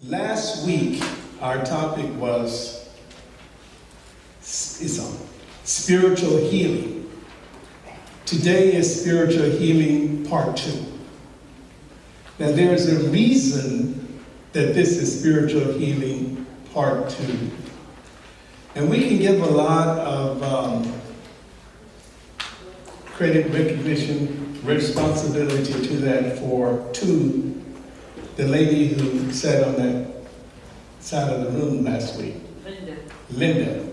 Last week, our topic was spiritual healing. Today is spiritual healing part 2. Now there's a reason that this is spiritual healing part 2. And we can give a lot of credit, recognition, responsibility to that to the lady who sat on that side of the room last week. Linda,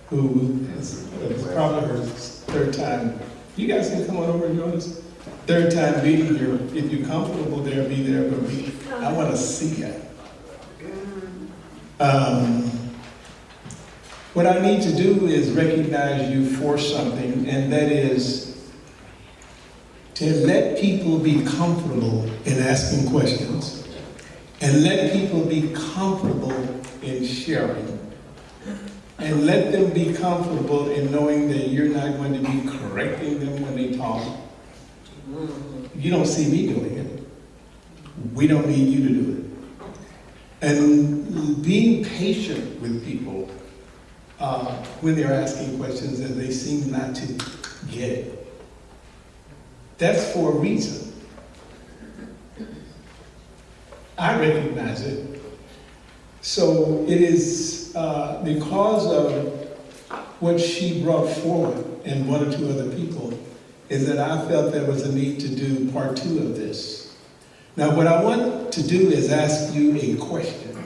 who is probably her third time. You guys can come on over and join us. Third time being here. If you're comfortable there, be there. But I want to see you. What I need to do is recognize you for something, and that is to let people be comfortable in asking questions and let people be comfortable in sharing and let them be comfortable in knowing that you're not going to be correcting them when they talk. You don't see me doing it. We don't need you to do it. And being patient with people when they're asking questions and they seem not to get it. That's for a reason. I recognize it. So it is because of what she brought forward and one or two other people, is that I felt there was a need to do part 2 of this. Now what I want to do is ask you a question.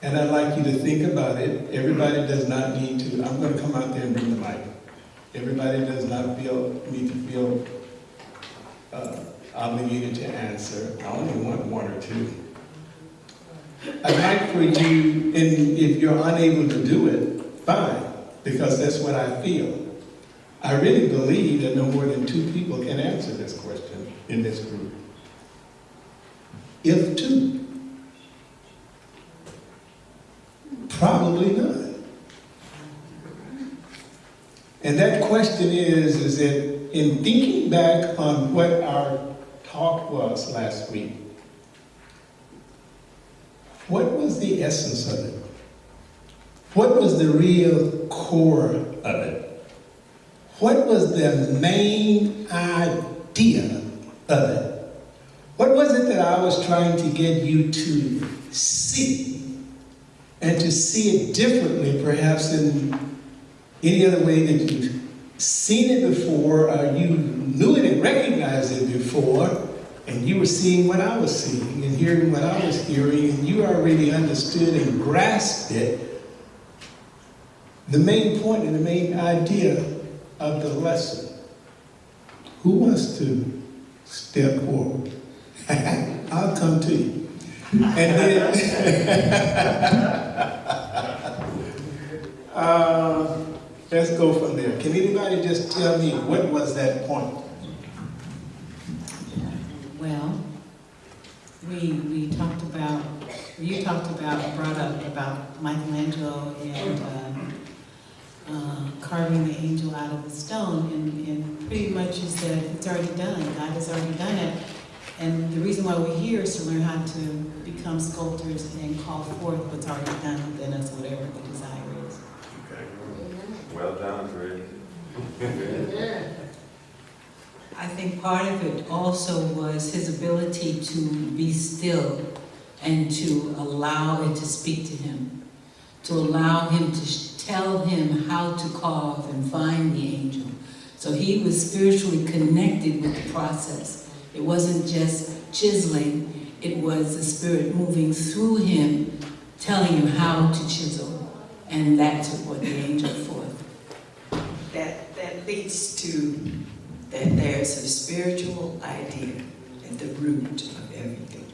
And I'd like you to think about it. Everybody does not need to, I'm going to come out there and bring the mic. Everybody does not need to feel obligated to answer. I only want 1 or 2. I'd like for you, and if you're unable to do it, fine, because that's what I feel. I really believe that no more than 2 people can answer this question in this group. If 2. Probably none. And that question is that in thinking back on what our talk was last week, what was the essence of it? What was the real core of it? What was the main idea of it? What was it that I was trying to get you to see? And to see it differently, perhaps in any other way that you've seen it before, or you knew it and recognized it before, and you were seeing what I was seeing and hearing what I was hearing, and you already understood and grasped it. The main point and the main idea of the lesson. Who wants to step forward? I'll come to you. And then, let's go from there. Can anybody just tell me what was that point? Well, we talked about, you brought up about Michelangelo and carving the angel out of the stone, and pretty much you said it's already done. God has already done it. And the reason why we're here is to learn how to become sculptors and call forth what's already done within us, whatever the desire is. Okay. Well done, Fred. I think part of it also was his ability to be still and to allow it to speak to him, to allow him to tell him how to carve and find the angel. So he was spiritually connected with the process. It wasn't just chiseling, it was the Spirit moving through him, telling him how to chisel, and that's what the angel forth. That leads to that there's a spiritual idea at the root of everything.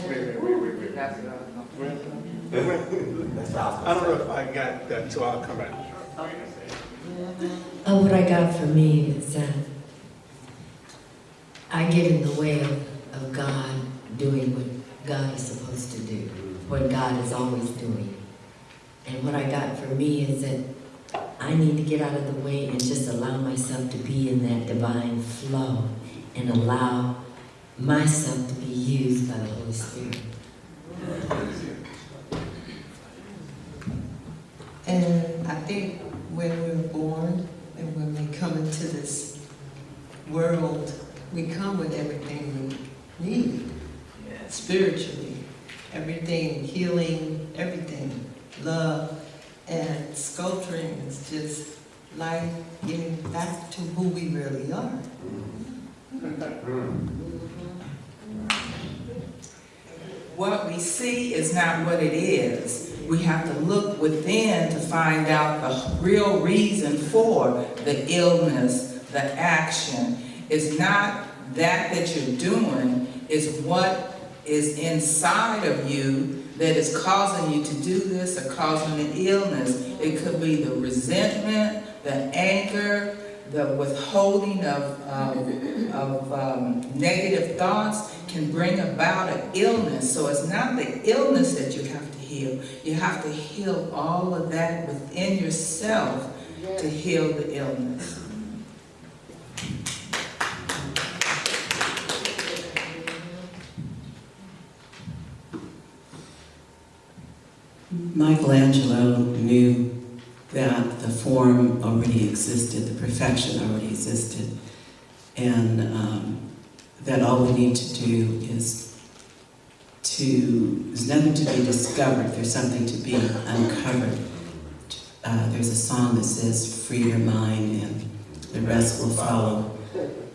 Wait. I don't know if I got that, so I'll come back. What I got for me is that I get in the way of God doing what God is supposed to do, what God is always doing. And what I got for me is that I need to get out of the way and just allow myself to be in that divine flow and allow myself to be used think when we're born and when we come into this world, we come with everything we need, spiritually, everything, healing, everything, love, and sculpturing is just life getting back to who we really are. What we see is not what it is. We have to look within to find out the real reason for the illness, the action. It's not that you're doing, it's what is inside of you that is causing you to do this or causing the illness. It could be the resentment, the anger, the withholding of negative thoughts can bring about an illness. So it's not the illness that you have to heal. You have to heal all of that within yourself to heal the illness. Michelangelo knew that the form already existed, the perfection already existed, and that all we need to do is there's nothing to be discovered, there's something to be uncovered. There's a song that says, free your mind and the rest will follow.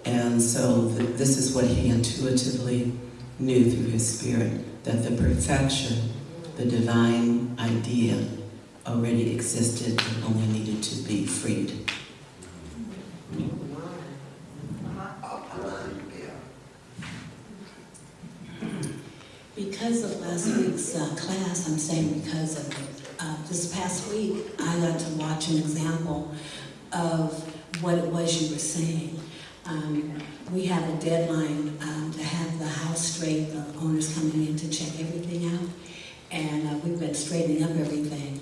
And so this is what he intuitively knew through his spirit, that the perfection, the divine idea already existed and only needed to be freed. Because of last week's class, I'm saying because of this past week, I got to watch an example of what it was you were saying. We have a deadline to have the house straight, the owners coming in to check everything out, and we've been straightening up everything.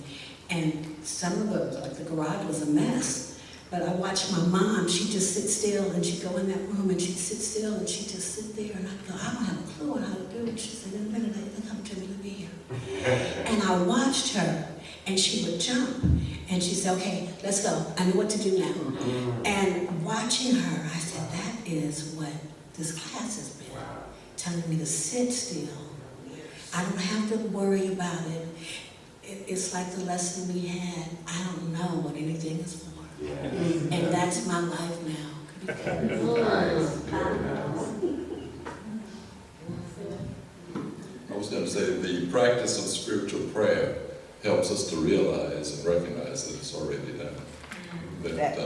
And some of it, like the garage, was a mess. But I watched my mom, she'd just sit still, and she'd go in that room, and she'd sit still, and she'd just sit there, and I'd go, I don't have a clue on how to do it. She said, in a minute, they come to me, let me hear. And I watched her, and she would jump, and she'd say, okay, let's go. I know what to do now. And watching her, I said, that is what this class has been, telling me to sit still. I don't have to worry about it. It's like the lesson we had, I don't know what anything is for. And that's my life now. I was going to say the practice of spiritual prayer helps us to realize and recognize that it's already done. That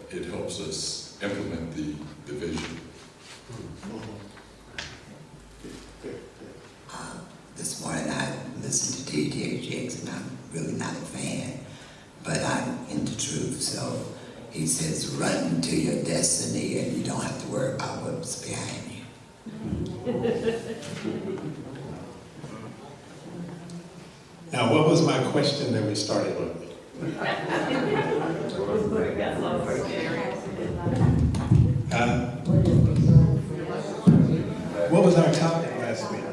it helps us implement the vision. This morning I listened to D.J. Jakes, and I'm really not a fan, but I'm into truth. So he says, run to your destiny and you don't have to worry about what's behind you. Now, what was my question that we started with? What was our topic last week?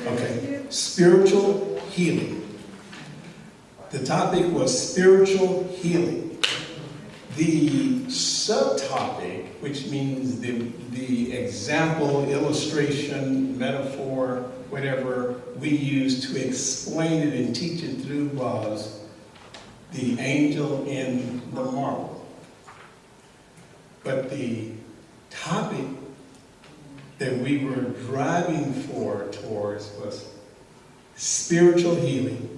Okay, spiritual healing. The topic was spiritual healing. The subtopic, which means the example, illustration, metaphor, whatever we use to explain it and teach it through, was the angel in the marble. But the topic that we were driving towards was spiritual healing.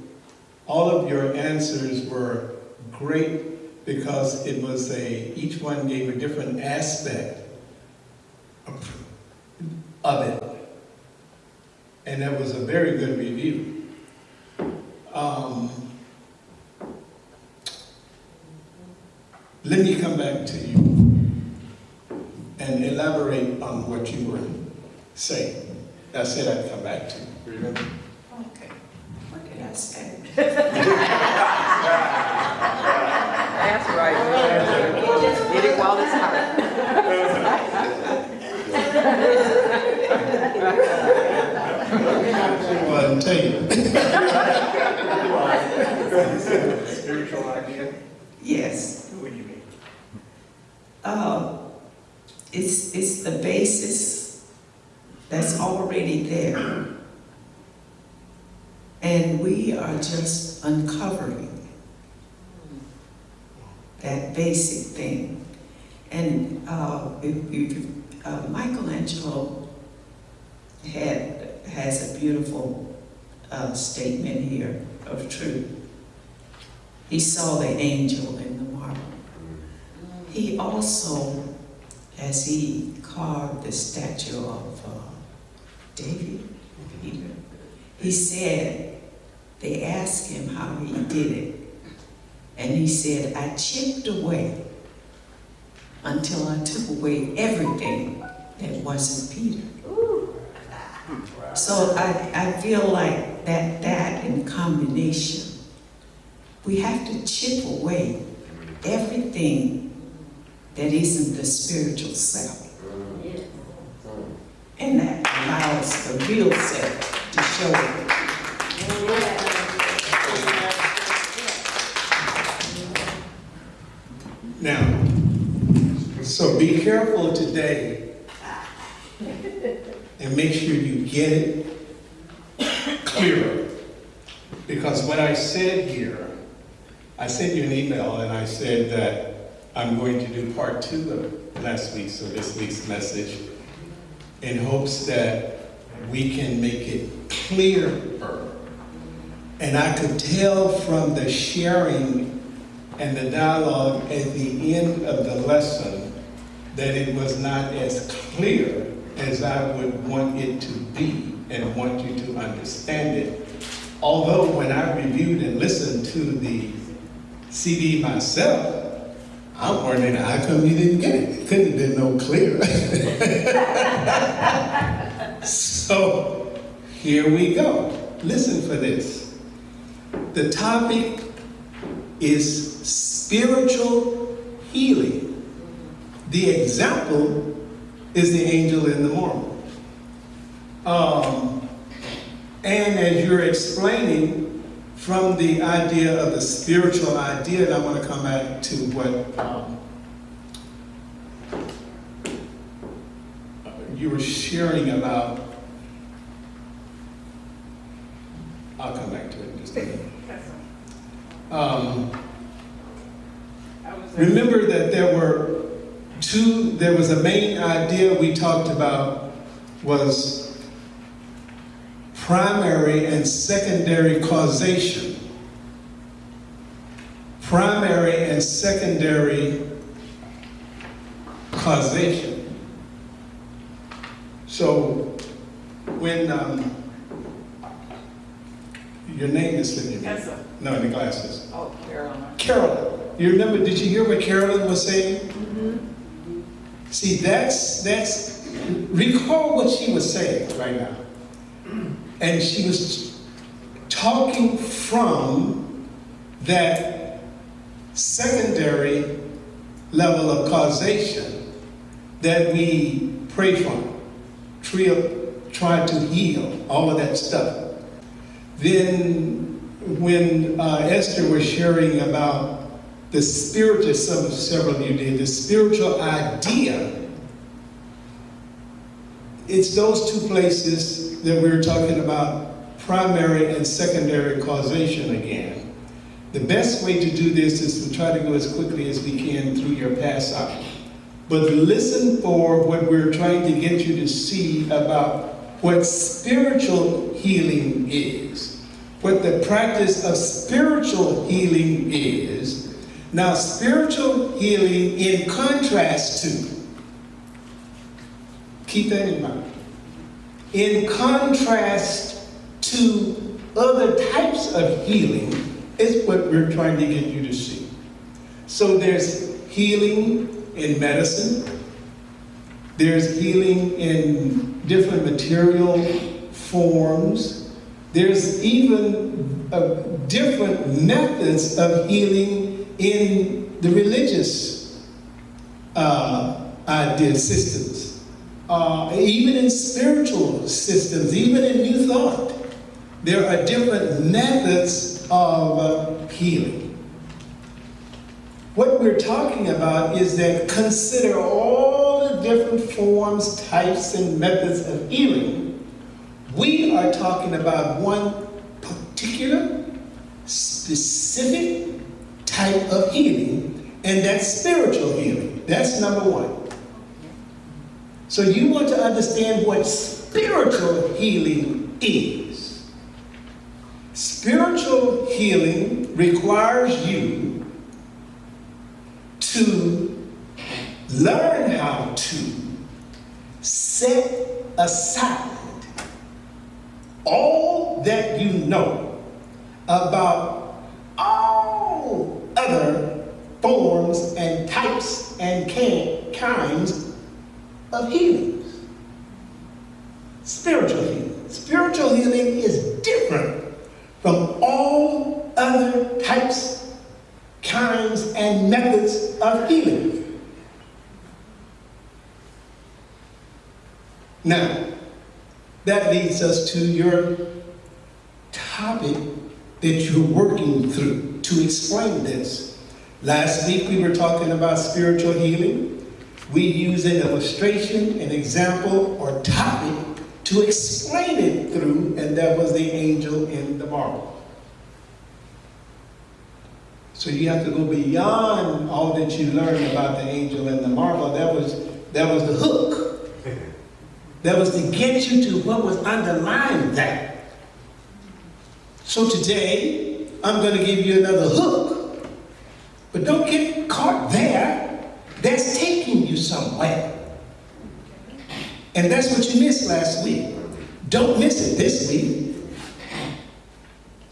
All of your answers were great because it was each one gave a different aspect of it. And that was a very good review. Let me come back to you and elaborate on what you were saying. I said I'd come back to you. Remember? Okay. What did I say? That's right. Get it while it's hot. Well, I'll tell you. Spiritual idea? Yes. What do you mean? It's the basis that's already there. And we are just uncovering that basic thing. And Michelangelo has a beautiful statement here of truth. He saw the angel in the marble. He also, as he carved the statue of David, Peter, he said, they asked him how he did it. And he said, I chipped away until I took away everything that wasn't Peter. So I feel like that in combination, we have to chip away everything that isn't the spiritual self. And that allows the real self to show up. Now, so be careful today and make sure you get it clearer. Because what I said here, I sent you an email and I said that I'm going to do part 2 of last week's or this week's message in hopes that we can make it clearer. And I could tell from the sharing and the dialogue at the end of the lesson that it was not as clear as I would want it to be and want you to understand it. Although when I reviewed and listened to the CD myself, I'm wondering how come you didn't get it? It couldn't have been no clearer. So here we go. Listen for this. The topic is spiritual healing. The example is the angel in the marble. And as you're explaining from the idea of the spiritual idea, and I want to come back to what you were sharing about. I'll come back to it in just a minute. Remember that there was a main idea we talked about was primary and secondary causation. Primary and secondary causation. So when your name is slipping me. Yes, sir. No, the glasses. Oh, Carolyn. Carolyn. You remember, did you hear what Carolyn was saying? Mm-hmm. See, that's recall what she was saying right now. And she was talking from that secondary level of causation that we pray from, try to heal, all of that stuff. Then when Esther was sharing about the spiritual, several of you did, the spiritual idea, it's those two places that we were talking about, primary and secondary causation again. The best way to do this is to try to go as quickly as we can through your pass out. But listen for what we're trying to get you to see about what spiritual healing is, what the practice of spiritual healing is. Now, spiritual healing in contrast to, keep that in mind, in contrast to other types of healing is what we're trying to get you to see. So there's healing in medicine, there's healing in different material forms, there's even different methods of healing in the religious idea systems, even in spiritual systems, even in New Thought. there are different methods of healing. What we're talking about is that consider all the different forms, types, and methods of healing. We are talking about one particular, specific type of healing, and that's spiritual healing. That's number one. So you want to understand what spiritual healing is. Spiritual healing requires you to learn how to set aside all that you know about all other forms and types and kinds of healing. Spiritual healing. Spiritual healing is different from all other types, kinds, and methods of healing. Now, that leads us to your topic that you're working through to explain this. Last week we were talking about spiritual healing. We use an illustration, an example, or topic to explain it through, and that was the angel in the marble. So you have to go beyond all that you learned about the angel in the marble. That was the hook. That was to get you to what was underlying that. So today, I'm going to give you another hook. But don't get caught there. That's taking you somewhere. And that's what you missed last week. Don't miss it this week.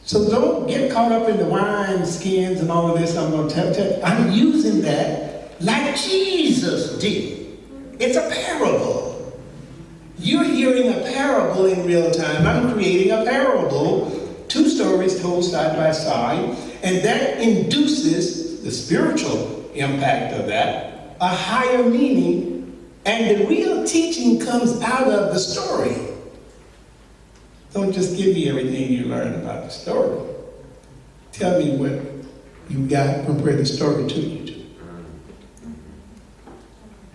So don't get caught up in the wine skins and all of this. I'm going to tell you. I'm using that like Jesus did. It's a parable. You're hearing a parable in real time. I'm creating a parable, two stories told side by side, and that induces the spiritual impact of that, a higher meaning, and the real teaching comes out of the story. Don't just give me everything you learned about the story. Tell me what you got from where the story took you to.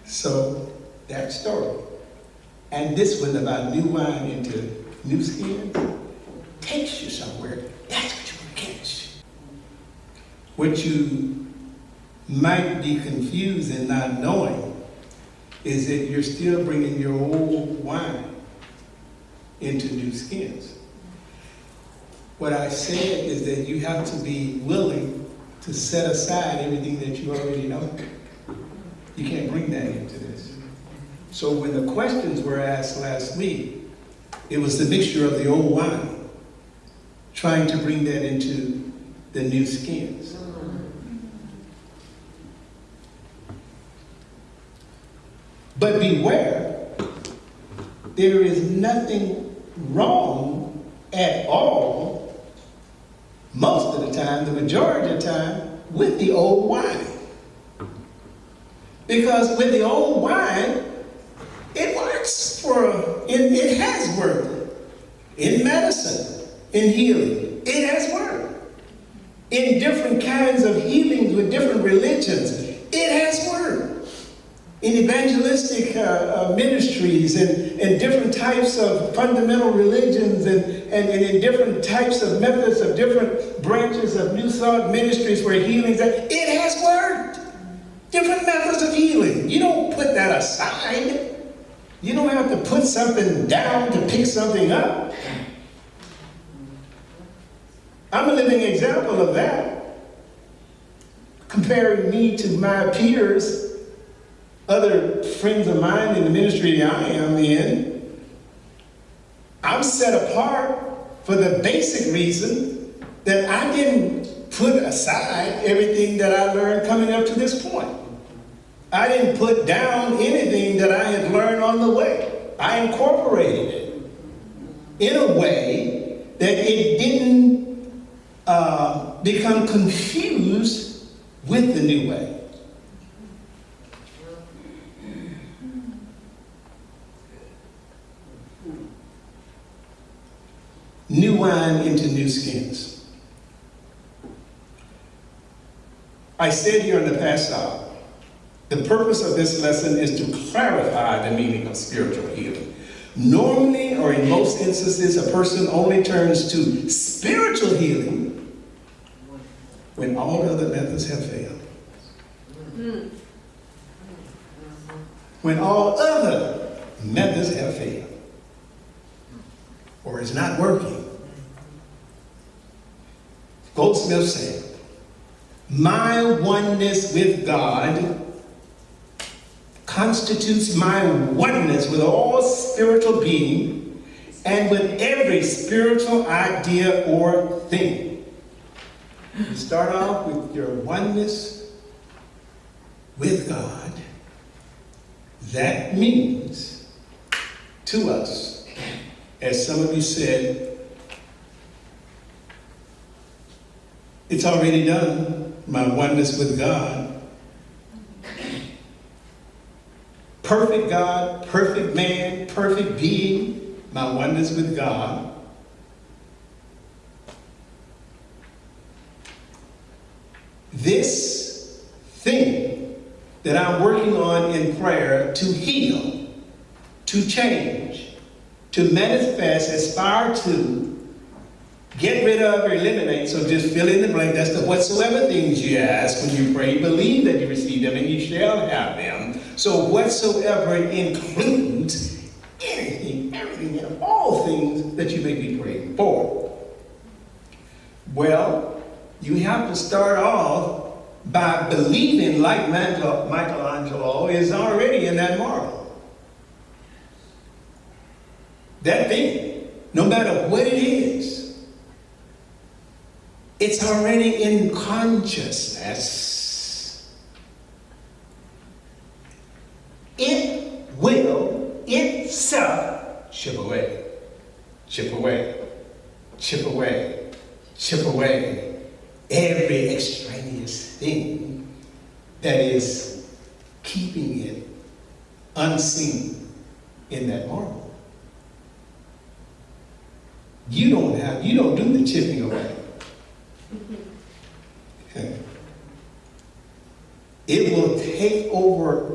So, that story. And this one about new wine into new skins takes you somewhere. That's what you want to catch. What you might be confused and not knowing is that you're still bringing your old wine into new skins. What I said is that you have to be willing to set aside everything that you already know. You can't bring that into this. So when the questions were asked last week, it was the mixture of the old wine, trying to bring that into the new skins. But beware, there is nothing wrong at all, most of the time, the majority of the time, with the old wine. Because with the old wine, it works it has worked in medicine, in healing. It has worked in different kinds of healings with different religions. It has worked in evangelistic ministries and different types of fundamental religions and in different types of methods of different branches of New Thought ministries where healings, it has worked. Different methods of healing. You don't put that aside. You don't have to put something down to pick something up. I'm a living example of that. Comparing me to my peers, other friends of mine in the ministry I am in, I'm set apart for the basic reason that I didn't put aside everything that I learned coming up to this point. I didn't put down anything that I had learned on the way. I incorporated it in a way that it didn't become confused with the new way. new wine into new skins. I said here in the past hour, the purpose of this lesson is to clarify the meaning of spiritual healing. Normally, or in most instances, a person only turns to spiritual healing when all other methods have failed. When all other methods have failed, or it's not working. Goldsmith said, "My oneness with God constitutes my oneness with all spiritual being and with every spiritual idea or thing." You start off with your oneness with God. That means to us, as some of you said, it's already done, my oneness with God. Perfect God, perfect man, perfect being, my oneness with God. This thing that I'm working on in prayer to heal, to change, to manifest, aspire to, get rid of or eliminate, so just fill in the blank. That's the whatsoever things you ask when you pray, believe that you receive them and you shall have them. So whatsoever includes anything, everything, and all things that you may be praying for. Well, you have to start off by believing like Michelangelo is already in that marble. That thing, no matter what it is, it's already in consciousness. It will itself chip away, chip away, chip away, chip away every extraneous thing that is keeping it unseen in that marble. You don't do the chipping away. It will take over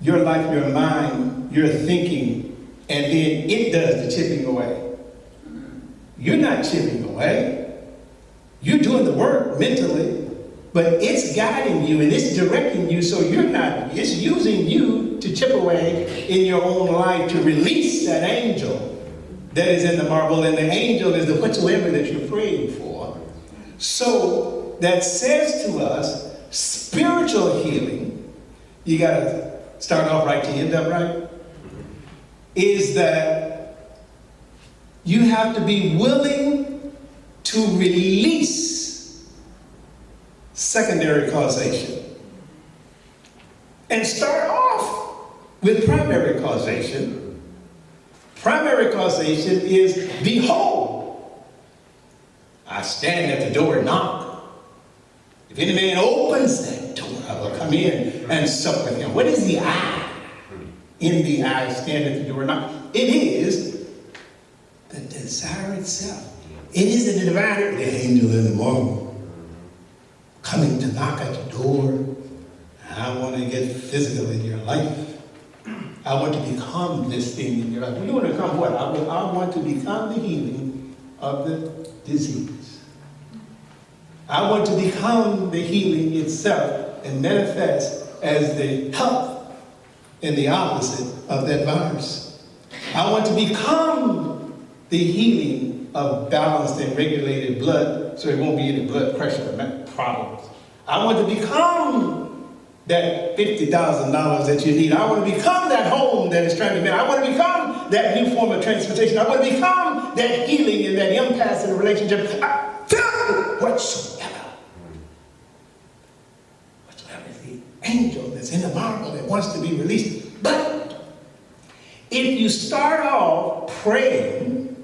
your life, your mind, your thinking, and then it does the chipping away. You're not chipping away. You're doing the work mentally, but it's guiding you and it's directing you, so you're not, it's using you to chip away in your own life to release that angel that is in the marble, and the angel is the whatsoever that you're praying for. So that says to us, spiritual healing, you got to start off right to end up right, is that you have to be willing to release secondary causation and start off with primary causation. Primary causation is, behold, I stand at the door and knock. If any man opens that door, I will come in and sup with him. What is the I? In the I stand at the door and knock. It is the desire itself. It is the divine, the angel in the marble, coming to knock at the door. I want to get physical in your life. I want to become this thing in your life. You want to become what? I want to become the healing of the disease. I want to become the healing itself and manifest as the health and the opposite of that virus. I want to become the healing of balanced and regulated blood, so there won't be any blood pressure problems. I want to become that $50,000 that you need. I want to become that home that is trying to make. I want to become that new form of transportation. I want to become that healing and that impasse in a relationship. Whatsoever is the angel that's in the marble that wants to be released. But if you start off praying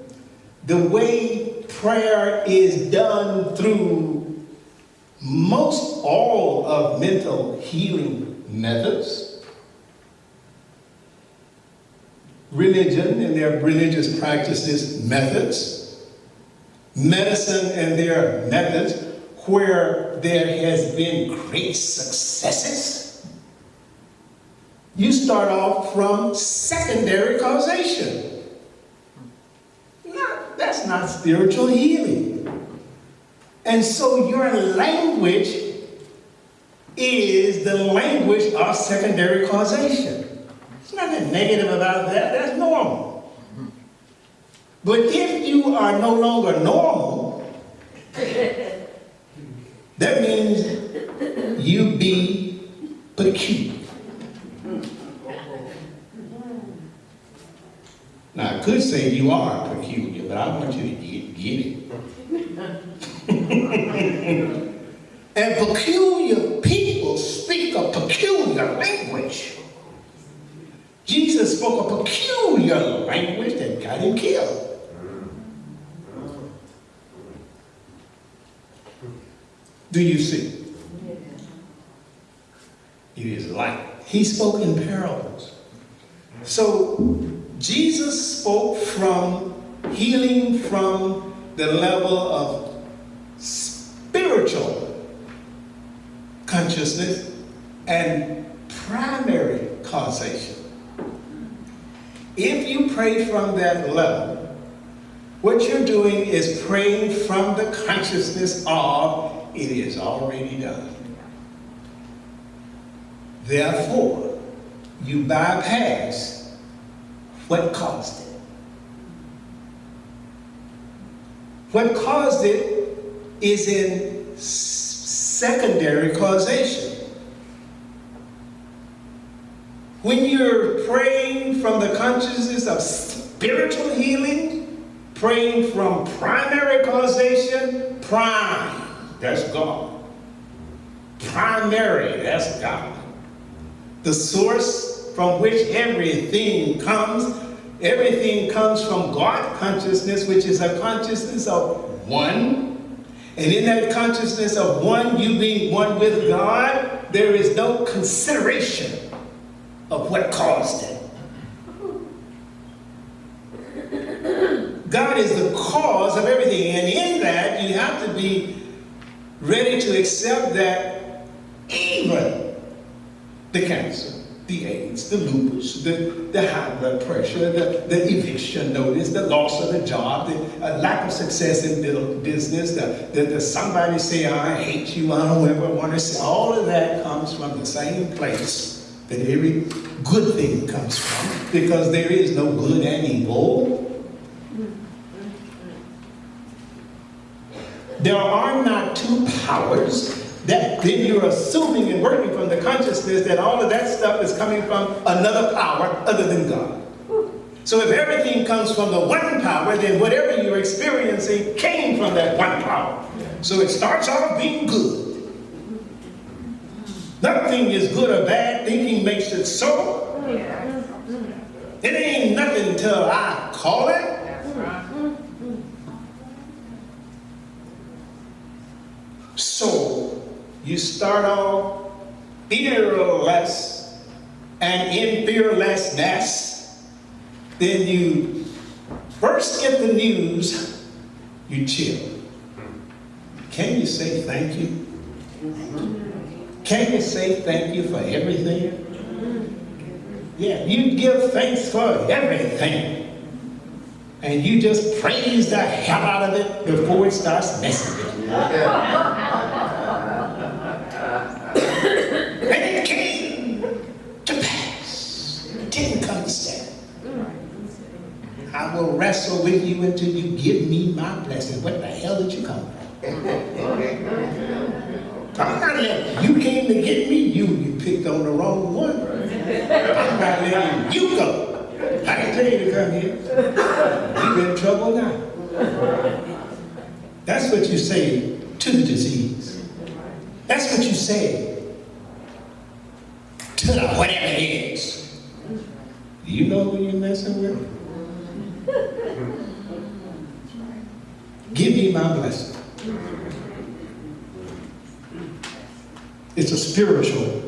the way prayer is done through most all of mental healing methods, religion and their religious practices methods, medicine and their methods where there has been great successes, you start off from secondary causation. That's not spiritual healing. And so your language is the language of secondary causation. There's nothing negative about that. That's normal. But if you are no longer normal, that means you be peculiar. Now, I could say you are peculiar, but I want you to get it. And peculiar people speak a peculiar language. Jesus spoke a peculiar language that got him killed. Do you see? It is light. He spoke in parables. So Jesus spoke from healing from the level of spiritual consciousness and primary causation. If you pray from that level, what you're doing is praying from the consciousness of it is already done. Therefore, you bypass what caused it. What caused it is in secondary causation. When you're praying from the consciousness of spiritual healing, praying from primary causation, prime, that's God. Primary, that's God. The source from which everything comes from God consciousness, which is a consciousness of one. And in that consciousness of one, you being one with God, there is no consideration of what caused it. God is the cause of everything, and in that you have to be ready to accept that even the cancer, the AIDS, the lupus, the high blood pressure, the eviction notice, the loss of the job, the lack of success in business, the somebody say, I hate you, I don't ever want to say, all of that comes from the same place that every good thing comes from, because there is no good and evil. There are not two powers. That then you're assuming and working from the consciousness that all of that stuff is coming from another power other than God. So if everything comes from the one power, then whatever you're experiencing came from that one power. So it starts off being good. Nothing is good or bad. Thinking makes it so. It ain't nothing till I call it. So you start off fearless and in fearlessness. Then you first get the news, you chill. Can you say thank you? Can you say thank you for everything? Yeah, you give thanks for everything. And you just praise the hell out of it before it starts messing with you. And it came to pass. It didn't come to stay. I will wrestle with you until you give me my blessing. What the hell did you come from? I'm not letting you came to get me. You picked on the wrong one. I'm not letting you go. I didn't tell you to come here. You're in trouble now. That's what you say to the disease. That's what you say to the whatever it is. Do you know who you're messing with? Give me my blessing. It's a spiritual.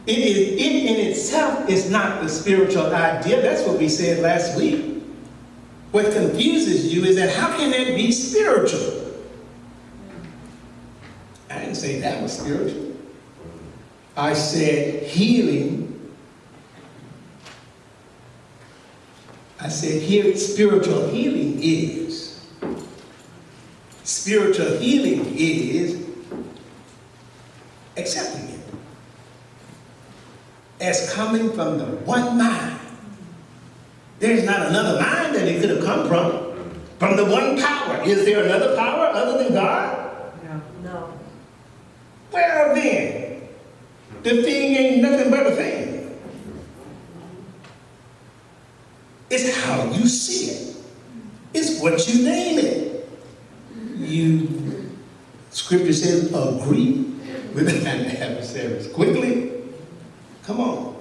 It in itself is not the spiritual idea. That's what we said last week. What confuses you is that how can that be spiritual? I didn't say that was spiritual. I said healing. I said here spiritual healing is. Spiritual healing is accepting it as coming from the one mind. There's not another mind that it could have come from the one power. Is there another power other than God? No. Well then, the thing ain't nothing but a thing. It's how you see it. It's what you name it. Scripture says, agree with the adversaries quickly. Come on.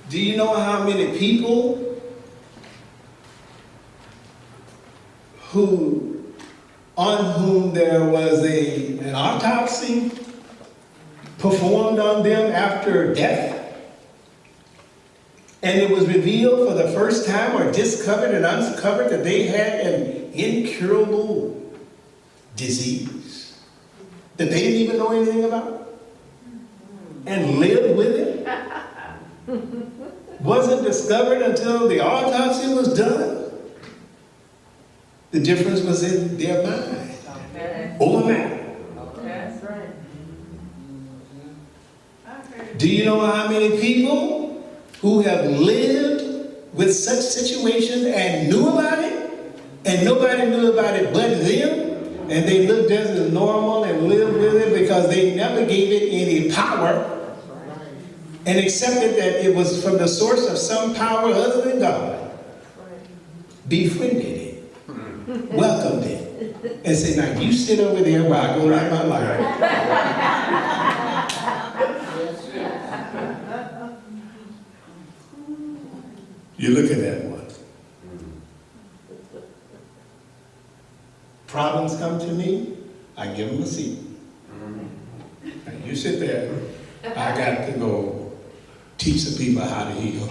Do you know how many people on whom there was an autopsy performed on them after death? And it was revealed for the first time or discovered and uncovered that they had an incurable disease that they didn't even know anything about and lived with it. Wasn't discovered until the autopsy was done. The difference was in their mind. Over matter. That's right. Do you know how many people who have lived with such situations and knew about it, and nobody knew about it but them, and they looked as normal and lived with it because they never gave it any power and accepted that it was from the source of some power other than God, befriended it, welcomed it, and said, now you sit over there while I go write my life. You look at that one. Problems come to me, I give them a seat. Now you sit there, I got to go teach the people how to heal.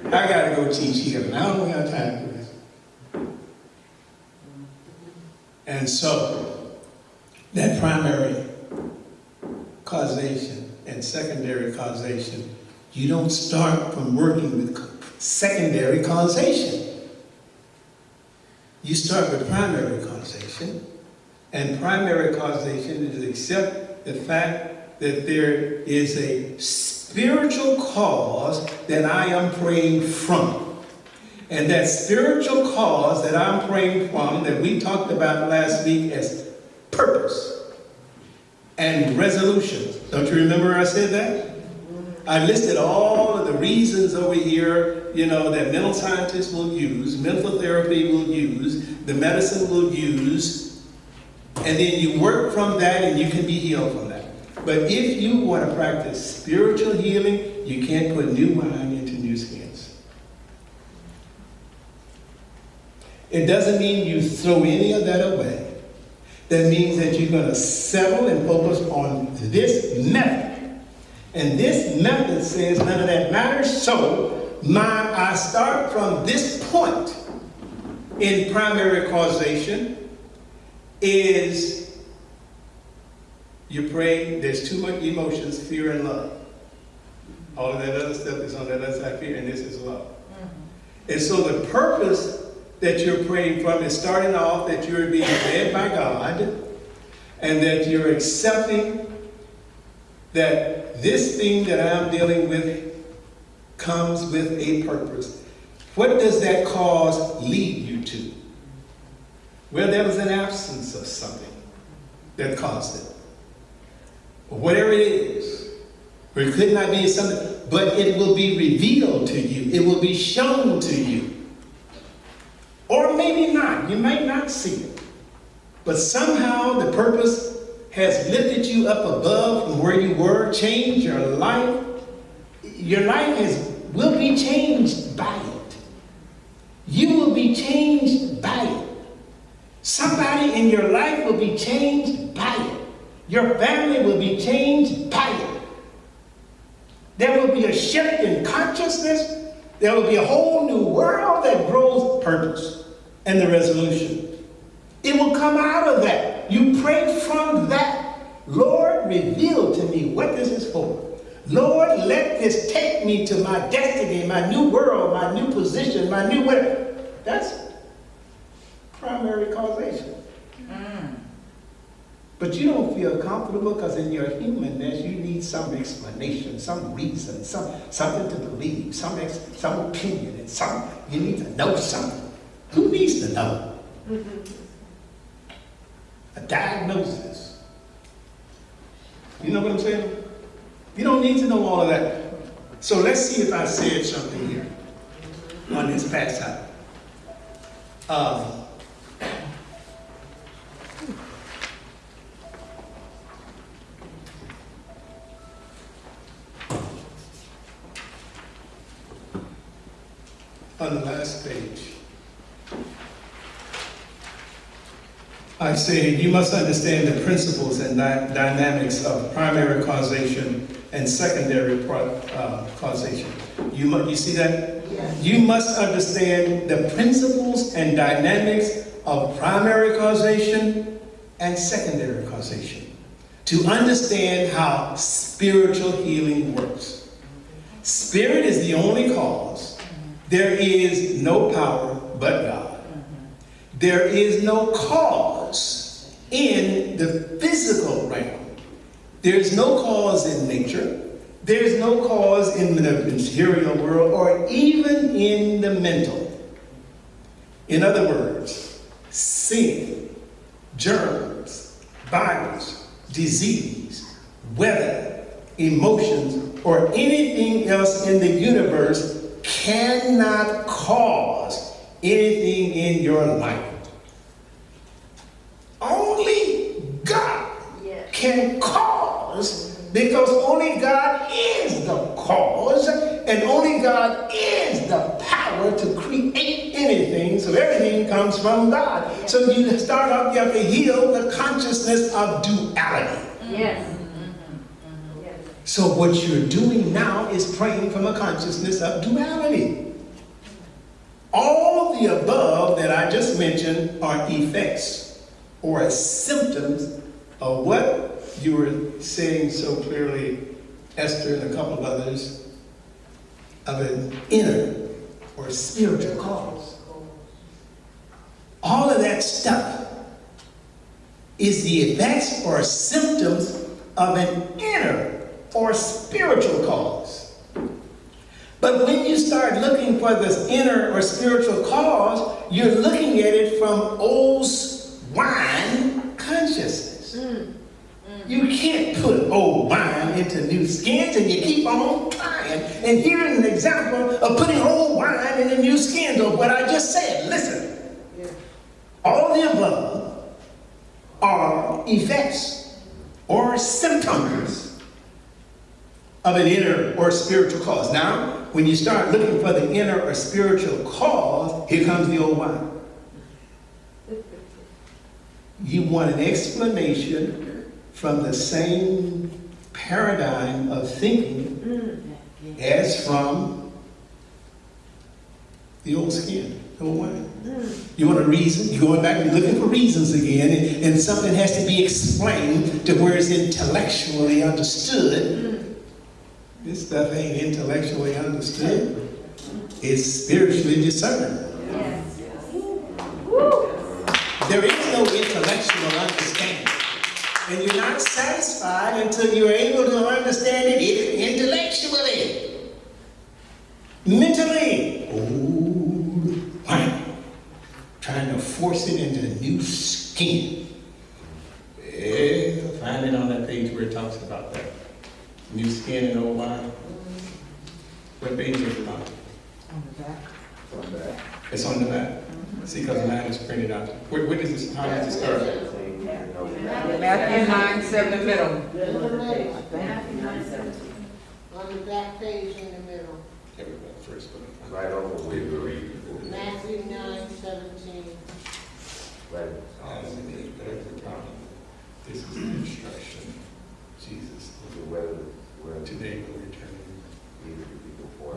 I got to go teach healing. I don't have time for this. And so, that primary causation and secondary causation, you don't start from working with secondary causation. You start with primary causation, and primary causation is accept the fact that there is a spiritual cause that I am praying from. And that spiritual cause that I'm praying from, that we talked about last week as purpose and resolution. Don't you remember I said that? I listed all of the reasons over here, that mental scientists will use, mental therapy will use, the medicine will use, and then you work from that and you can be healed from that. But if you want to practice spiritual healing, you can't put new wine into new skins. It doesn't mean you throw any of that away. That means that you're going to settle and focus on this method. And this method says none of that matters. So I start from this point in primary causation is you pray, there's two emotions, fear and love. All of that other stuff is on that other side, fear, and this is love. And so the purpose that you're praying from is starting off that you're being led by God and that you're accepting that this thing that I'm dealing with comes with a purpose. What does that cause lead you to? Well, there was an absence of something that caused it. Whatever it is, or it could not be something, but it will be revealed to you. It will be shown to you. Or maybe not. You might not see it. But somehow the purpose has lifted you up above from where you were, changed your life. Your life will be changed by it. You will be changed by it. Somebody in your life will be changed by it. Your family will be changed by it. There will be a shift in consciousness. There will be a whole new world that grows purpose and the resolution. It will come out of that. You pray from that. Lord, reveal to me what this is for. Lord, let this take me to my destiny, my new world, my new position, my new way. That's primary causation. But you don't feel comfortable because in your humanness you need some explanation, some reason, something to believe, some opinion, and you need to know something. Who needs to know? A diagnosis. You know what I'm saying? You don't need to know all of that. So let's see if I said something here on this past time. On the last page, I say you must understand the principles and dynamics of primary causation and secondary causation. You see that? Yes. You must understand the principles and dynamics of primary causation and secondary causation to understand how spiritual healing works. Spirit is the only cause. There is no power but God. There is no cause in the physical realm. There is no cause in nature. There is no cause in the material world or even in the mental. In other words, sin, germs, virus, disease, weather, emotions, or anything else in the universe cannot cause anything in your life. Only God can cause, because only God is the cause, and only God is the power to create anything. So everything comes from God. So you start off, you have to heal the consciousness of duality. Yes. So what you're doing now is praying from a consciousness of duality. All the above that I just mentioned are effects or symptoms of what you were saying so clearly, Esther and a couple of others, of an inner or spiritual cause. All of that stuff is the effects or symptoms of an inner or spiritual cause. But when you start looking for this inner or spiritual cause, you're looking at it from old wine consciousness. You can't put old wine into new skins, and you keep on trying. And here's an example of putting old wine into new skins of what I just said. Listen, all the above are effects or symptoms of an inner or spiritual cause. Now, when you start looking for the inner or spiritual cause, here comes the old wine. You want an explanation from the same paradigm of thinking as from the old skin, the old wine. You want a reason, you're going back, you're looking for reasons again, and something has to be explained to where it's intellectually understood. This stuff ain't intellectually understood. It's spiritually discerned. There is no intellectual understanding. And you're not satisfied until you're able to understand it intellectually. Mentally. Old wine. Trying to force it into new skin. Yeah, find it on that page where it talks about that. New skin and old wine. What page is it on? On the back. On that. It's on the back. See, because mine is printed out. Where does this, how does it start? Matthew 9:7 in the middle. Matthew 9:17. On the back page in the middle. Everybody first. Right over where we read. Matthew 9:17. Right. This is the instruction.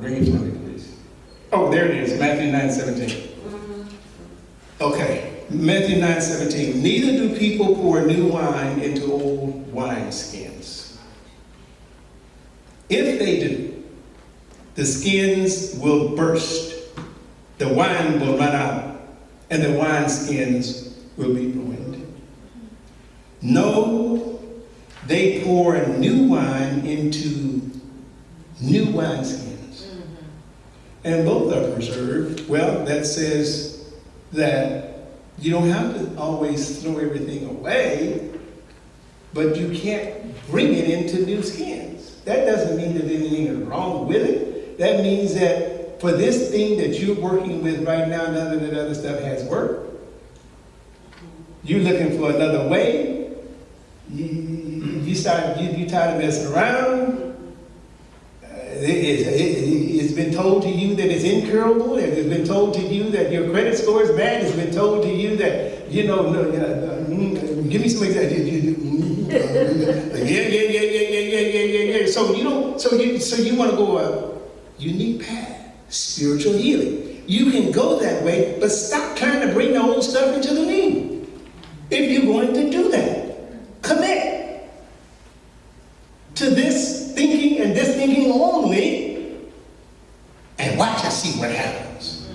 Bring it to me, please. Oh, there it is, Matthew 9:17. Okay, Matthew 9:17. Neither do people pour new wine into old wineskins. If they do, the skins will burst, the wine will run out, and the wineskins will be ruined. No, they pour new wine into new wineskins, and both are preserved. Well, that says that you don't have to always throw everything away, but you can't bring it into new skins. That doesn't mean that anything is wrong with it. That means that for this thing that you're working with right now, none of that other stuff has worked. You're looking for another way. You tired of messing around. It's been told to you that it's incurable. It's been told to you that your credit score is bad. It's been told to you that, give me some examples. Yeah. So you want to go a unique path, spiritual healing. You can go that way, but stop trying to bring the old stuff into the new. If you're going to do that, commit to this thinking and this thinking only, and watch and see what happens.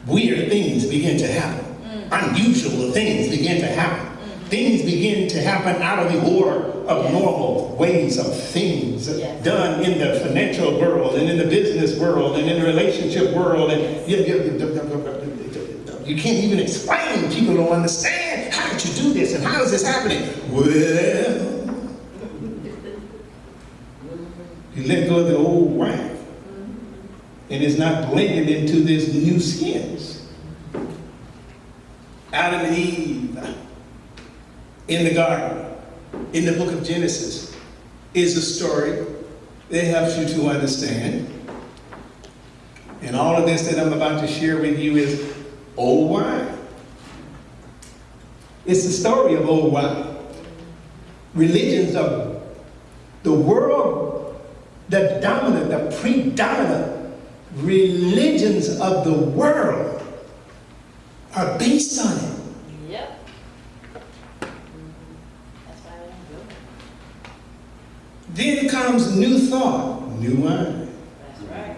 Weird things begin to happen. Unusual things begin to happen. Things begin to happen out of the order of normal ways of things done in the financial world and in the business world and in the relationship world. And you can't even explain. People don't understand. How did you do this and how is this happening? Well, you let go of the old wine, and it's not blended into this new skins. Adam and Eve in the garden, in the book of Genesis, is a story that helps you to understand. And all of this that I'm about to share with you is old wine. It's the story of old wine. Religions of the world, the predominant religions of the world are based on it. Yep. That's why I don't do it. Then comes new thought, new wine. That's right.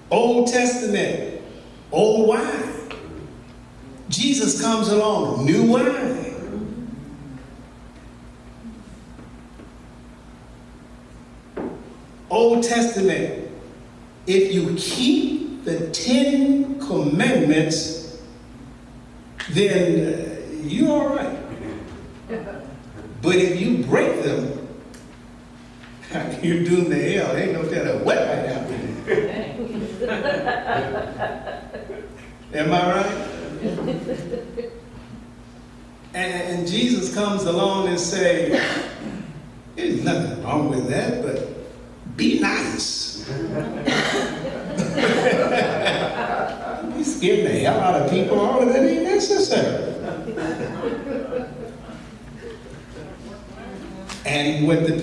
Old Testament, old wine. Jesus comes along, new wine. Old Testament, if you keep the 10 Commandments, then you're all right. But if you break them, you're doomed to hell. Ain't no telling what might happen. Am I right? And Jesus comes along and say, there's nothing wrong with that, but be nice. You scaring the hell out of people, all of that ain't necessary. And what the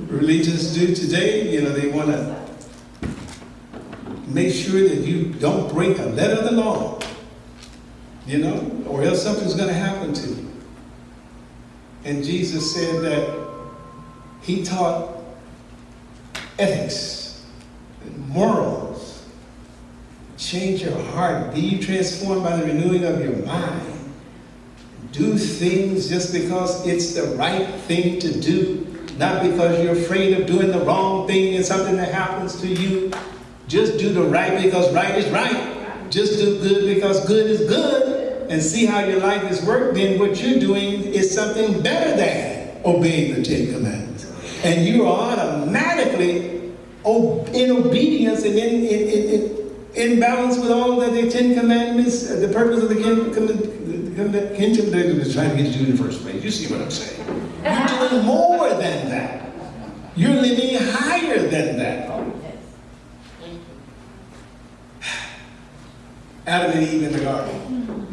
religions do today, they want to make sure that you don't break a letter of the law, or else something's going to happen to you. And Jesus said that he taught ethics and morals. Change your heart. Be transformed by the renewing of your mind. Do things just because it's the right thing to do, not because you're afraid of doing the wrong thing and something that happens to you. Just do the right because right is right. Just do good because good is good, and see how your life is worked. Then what you're doing is something better than obeying the 10 Commandments. And you are automatically in obedience and in balance with all of the 10 Commandments, the purpose of the kingdom that was trying to get you in the first place. You see what I'm saying? You're doing more than that. You're living higher than that. Adam and Eve in the garden.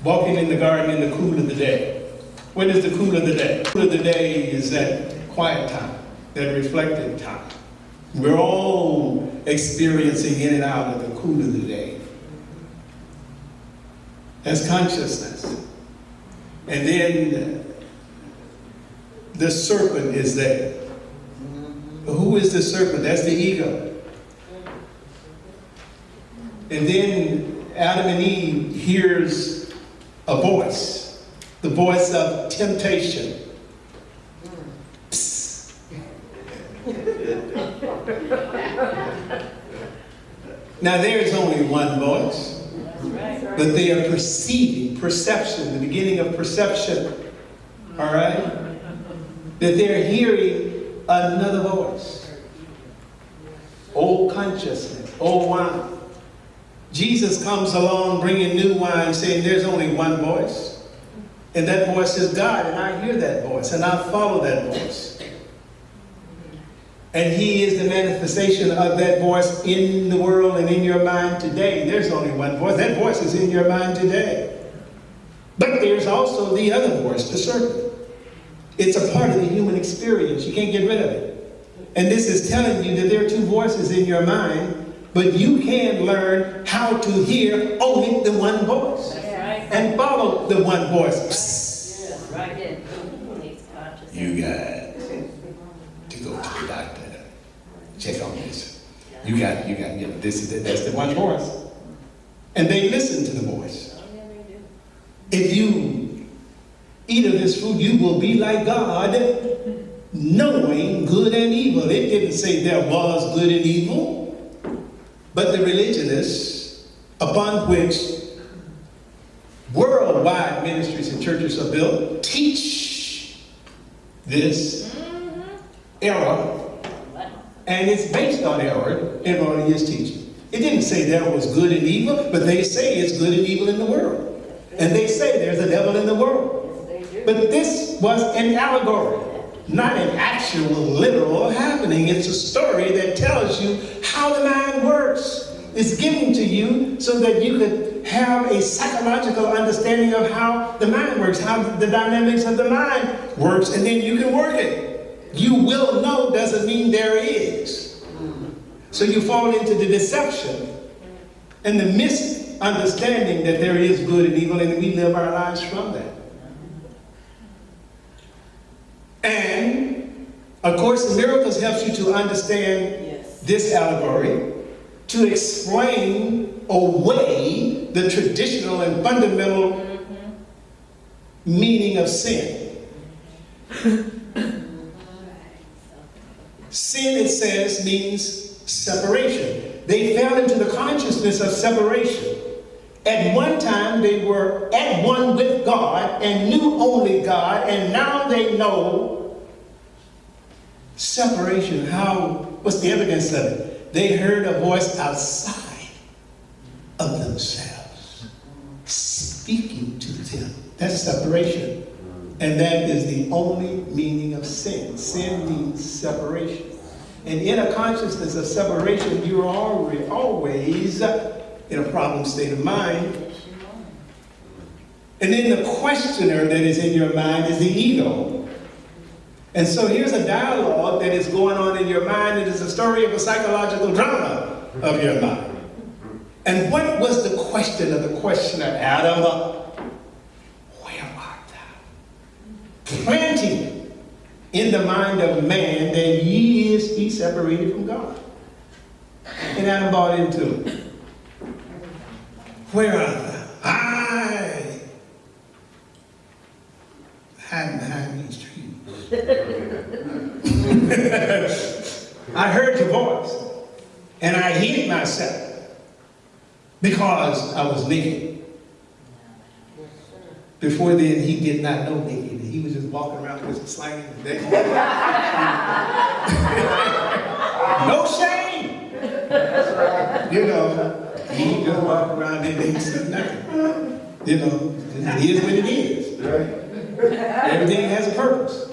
Walking in the garden in the cool of the day. What is the cool of the day? Cool of the day is that quiet time, that reflective time. We're all experiencing in and out of the cool of the day. That's consciousness. And then the serpent is there. Who is the serpent? That's the ego. And then Adam and Eve hears a voice, the voice of temptation. Psst. Now there is only one voice, but they are perceiving, perception, the beginning of perception, all right? That they're hearing another voice. Old consciousness, old wine. Jesus comes along bringing new wine, saying there's only one voice. And that voice is God, and I hear that voice, and I follow that voice. And he is the manifestation of that voice in the world and in your mind today. There's only one voice. That voice is in your mind today. But there's also the other voice, the serpent. It's a part of the human experience. You can't get rid of it. And this is telling you that there are two voices in your mind, but you can learn how to hear only the one voice. And follow the one voice. You got to go to the doctor. Check on this. You got, that's the one voice. And they listen to the voice. If you eat of this fruit, you will be like God, knowing good and evil. It didn't say there was good and evil, but the religionists, upon which worldwide ministries and churches are built, teach this error. And it's based on error, erroneous teaching. It didn't say there was good and evil, but they say it's good and evil in the world. And they say there's a devil in the world. But this was an allegory, not an actual, literal happening. It's a story that tells you how the mind works. It's given to you so that you could have a psychological understanding of how the mind works, how the dynamics of the mind works, and then you can work it. You will know doesn't mean there is. So you fall into the deception and the misunderstanding that there is good and evil, and we live our lives from that. And A Course in Miracles helps you to understand this allegory, to explain away the traditional and fundamental meaning of sin. Sin, it says, means separation. They fell into the consciousness of separation. At one time, they were at one with God and knew only God, and now they know separation. What's the evidence of it? They heard a voice outside of themselves, speaking to them. That's separation. And that is the only meaning of sin. Sin means separation. And in a consciousness of separation, you are always in a problem state of mind. And then the questioner that is in your mind is the ego. And so here's a dialogue that is going on in your mind. It is a story of a psychological drama of your mind. And what was the question of the questioner? Adam, where art thou? Planting in the mind of man that he is be separated from God. And Adam bought into it. Where art thou? I hide behind these trees. I heard your voice and I hid myself because I was naked. Before then, he did not know naked. He was just walking around with a slang and day. No shame. You know, he just walked around and didn't see nothing. You know, it is what it is. Everything has a purpose.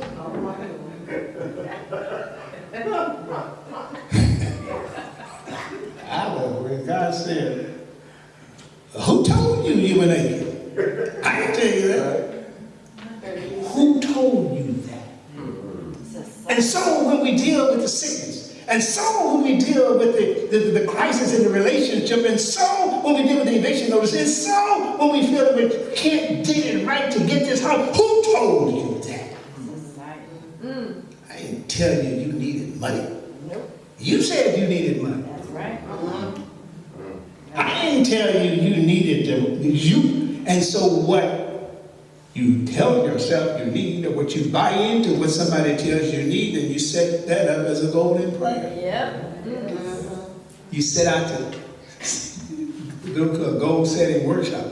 I know when God said, who told you you were naked? I can tell you that. Who the sickness. And so when we deal with the crisis in the relationship, and so when we deal with the eviction notice, and so when we feel that we can't get it right to get this house, who told you that? I didn't tell you you needed money. You said you needed money. That's right. I didn't tell you you needed you. And so what you tell yourself you need, or what you buy into what somebody tells you need, and you set that up as a goal in prayer. Yep. You set out to go to a goal setting workshop.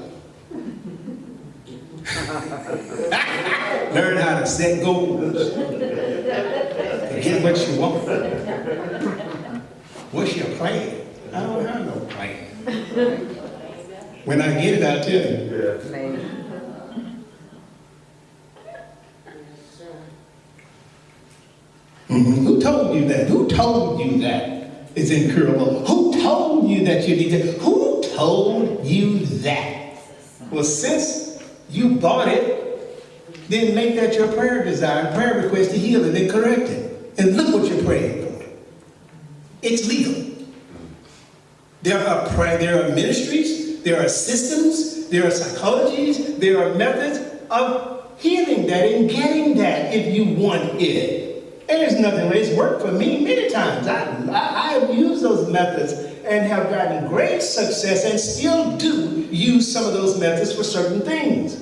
Learn how to set goals to get what you want. What's your plan? I don't have no plan. When I get it, I'll tell you. Maybe. Who told you that? Who told you that it's incurable? Who told you that you need it? Who told you that? Well, since you bought it, then make that your prayer desire, prayer request to heal it and correct it. And look what you're praying for. It's legal. There are ministries, there are systems, there are psychologies, there are methods of healing that and getting that if you want it. There's nothing, it's worked for me many times. I've used those methods and have gotten great success and still do use some of those methods for certain things.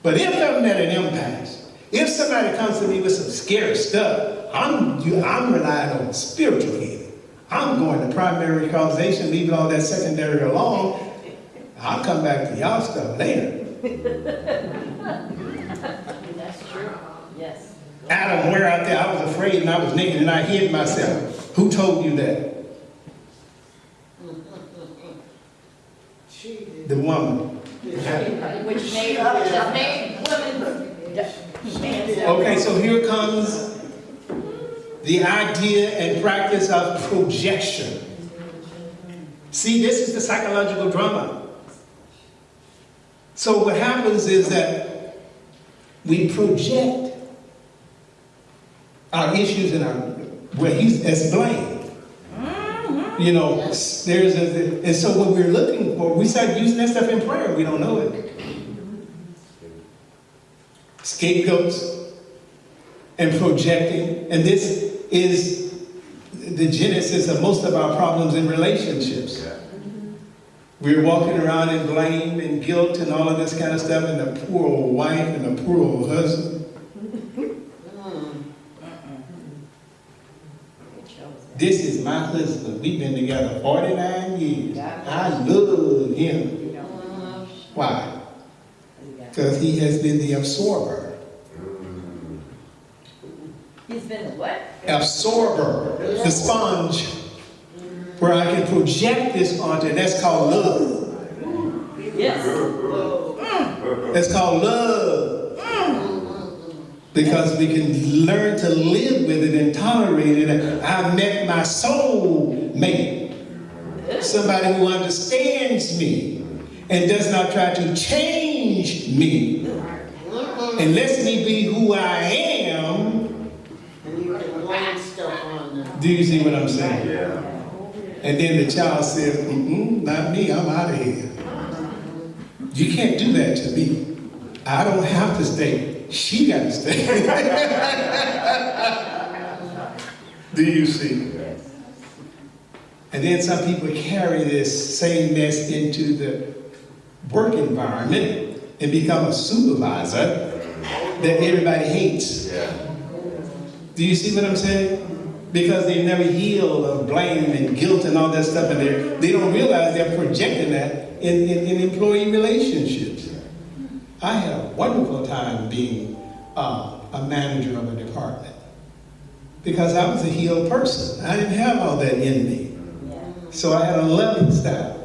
But if I'm at an impasse, if somebody comes to me with some scary stuff, I'm relying on spiritual healing. I'm going to primary causation, leaving all that secondary alone. I'll come back to y'all stuff later. That's true. Yes. Adam, where out there, I was afraid and I was naked and I hid myself. Who told you that? The woman. Which made women. Okay, so here comes the idea and practice of projection. See, this is the psychological drama. So what happens is that we project our issues and where he's as blame. You know, and so what we're looking for, we start using that stuff in prayer. We don't know it. Scapegoats and projecting, and this is the genesis of most of our problems in relationships. We're walking around in blame and guilt and all of this kind of stuff, and the poor old wife and the poor old husband. This is my husband. We've been together 49 years. I love him. Why? Because he has been the absorber. He's been the what? Absorber. The sponge. Where I can project this onto, and that's called love. Yes. That's called love. Because we can learn to live with it and tolerate it. I met my soul mate. Somebody who understands me and does not try to change me. And lets me be who I am. Do you see what I'm saying? Yeah. And then the child says, not me, I'm out of here. You can't do that to me. I don't have to stay. She got to stay. Do you see? And then some people carry this same mess into the work environment and become a supervisor that everybody hates. Do you see what I'm saying? Because they never healed of blame and guilt and all that stuff, and they don't realize they're projecting that in employee relationships. I had a wonderful time being a manager of a department because I was a healed person. I didn't have all that in me. So I had a loving staff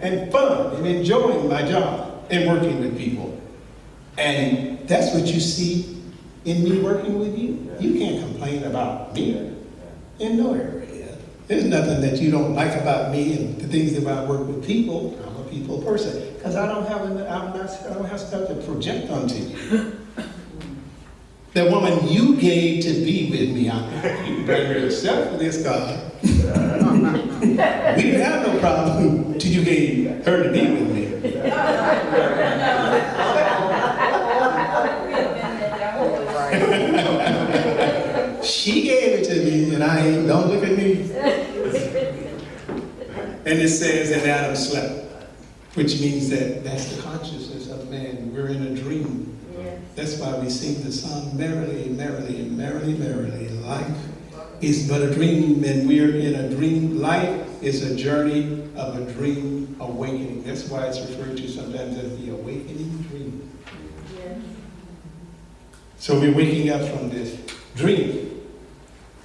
and fun and enjoying my job and working with people. And that's what you see in me working with you. You can't complain about me in no area. There's nothing that you don't like about me and the things that I work with people. I'm a people person because I don't have stuff to project onto you. The woman you gave to be with me, you bring yourself to this God. We didn't have no problem till you gave her to be with me. She gave it to me, and I ain't, don't look at me. And it says that Adam slept, which means that that's the consciousness of man. We're in a dream. That's why we sing the song, merrily, merrily, merrily, merrily. Life is but a dream, and we're in a dream. Life is a journey of a dream awakening. That's why it's referred to sometimes as the awakening dream. So we're waking up from this dream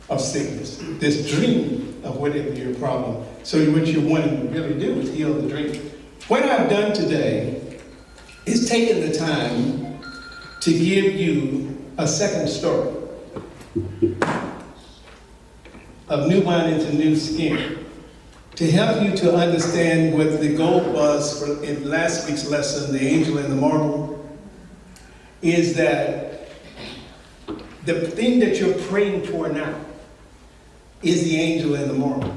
of sickness, this dream of whatever your problem. So what you want to really do is heal the dream. What I've done today is taken the time to give you a second story of new wine into new skin, to help you to understand what the goal was for in last week's lesson, the angel and the marble, is that the thing that you're praying for now is the angel and the marble.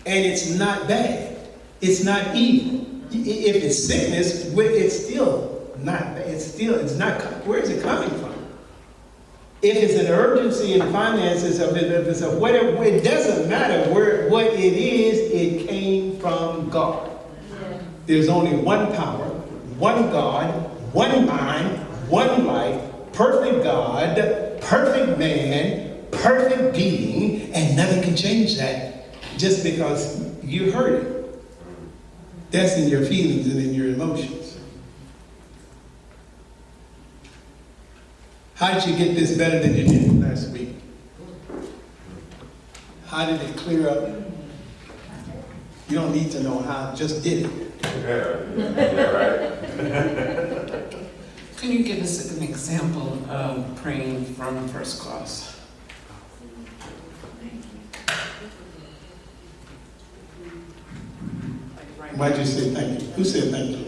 And it's not bad. It's not evil. If it's sickness, it's still not bad. It's not, where is it coming from? If it's an urgency in finances, if it's a whatever, it doesn't matter what it is, it came from God. There's only one power, one God, one mind, one life, perfect God, perfect man, perfect being, and nothing can change that just because you heard it. That's in your feelings and in your emotions. How did you get this better than you did last week? How did it clear up? You don't need to know how, just did it. Yeah, right. Can you give us an example of praying from first class? Why'd you say thank you? Who said thank you?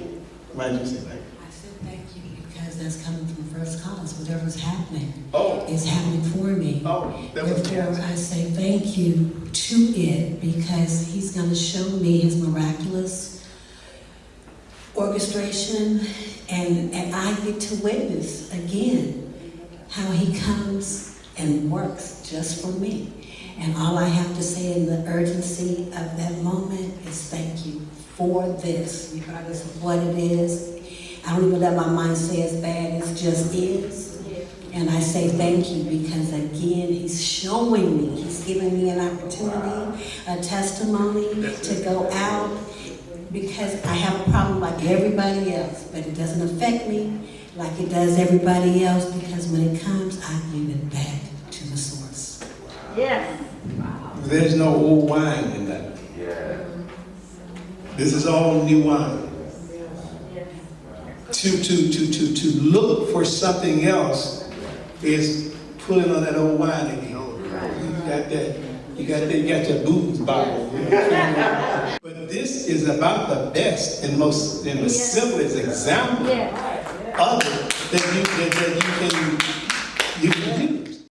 Why'd you say thank you? I said thank you because that's coming from first class. Whatever's happening Oh, is happening for me. oh, that was Therefore, I say thank you to it because he's going to show me his miraculous orchestration, and I get to witness again how he comes and works just for me. And all I have to say in the urgency of that moment is thank you for this, regardless of what it is. I don't even let my mind say it's bad, it just is. And I say thank you because again, he's showing me, he's giving me an opportunity, a testimony to go out, because I have a problem like everybody else, but it doesn't affect me like it does everybody else, because when it comes, I give it back to the source. Yes. There's no old wine in that. Yeah. This is all new wine. To look for something else is pulling on that old wine again. You got your booze bottle. But this is about the best and most and the simplest example of it that you can